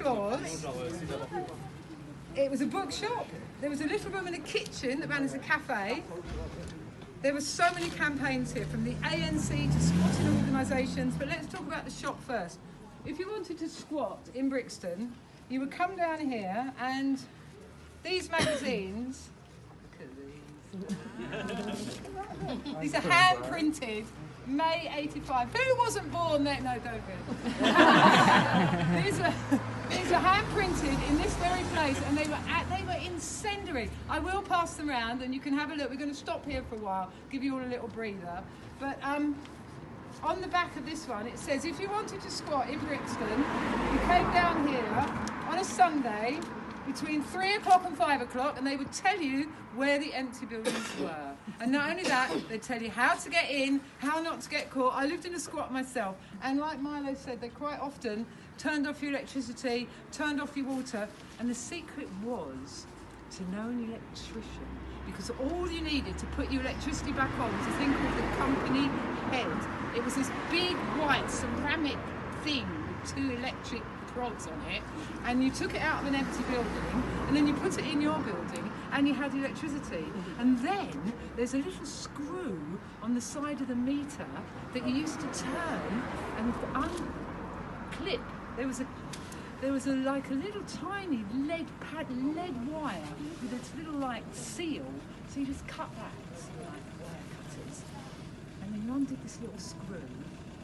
because it was a bookshop. There was a little room in a kitchen that ran as a cafe. There were so many campaigns here, from the ANC to squatting organisations. But let's talk about the shop first. If you wanted to squat in Brixton, you would come down here, and these magazines, look at these. These are hand printed, May 85. Who wasn't born then? No, don't be. These are hand printed in this very place, and they were incendiary. I will pass them around, and you can have a look. We're going to stop here for a while, give you all a little breather. But on the back of this one, it says if you wanted to squat in Brixton, you came down here on a Sunday between 3 o'clock and 5 o'clock, and they would tell you where the empty buildings were. And not only that, they'd tell you how to get in, how not to get caught. I lived in a squat myself, and like Milo said, they quite often turned off your electricity, turned off your water, and the secret was to know an electrician, because all you needed to put your electricity back on was a thing called the company head. It was this big white ceramic thing with 2 electric rods on it, and you took it out of an empty building, and then you put it in your building, and you had electricity. And then there's a little screw on the side of the meter that you used to turn and unclip. There was like a little tiny lead wire with a little like seal, so you just cut that like wire cutters, and then you undid this little screw,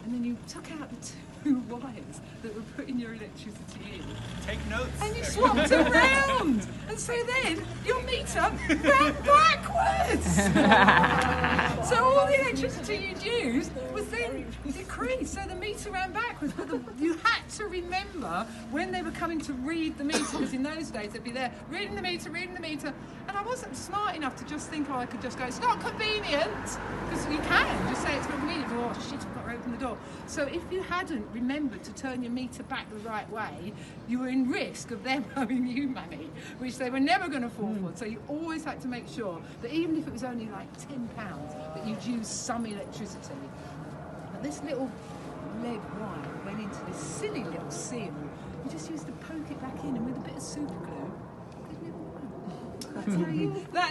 and then you took out the 2 wires that were putting your electricity in. Take notes. And you swapped around. And so then your meter ran backwards. So all the electricity you'd used was then decreased. So the meter ran backwards. But you had to remember when they were coming to read the meter, because in those days they'd be there reading the meter. And I wasn't smart enough to just think, oh, I could just go, it's not convenient. Because you can just say it's not convenient. Oh shit, I've got to open the door. So if you hadn't remembered to turn your meter back the right way, you were in risk of them owing you money, which they were never going to fall for. So you always had to make sure that even if it was only like £10, that you'd use some electricity. But this little lead wire went into this silly little seal. You just used to poke it back in, and with a bit of super glue, good little one. That's how you.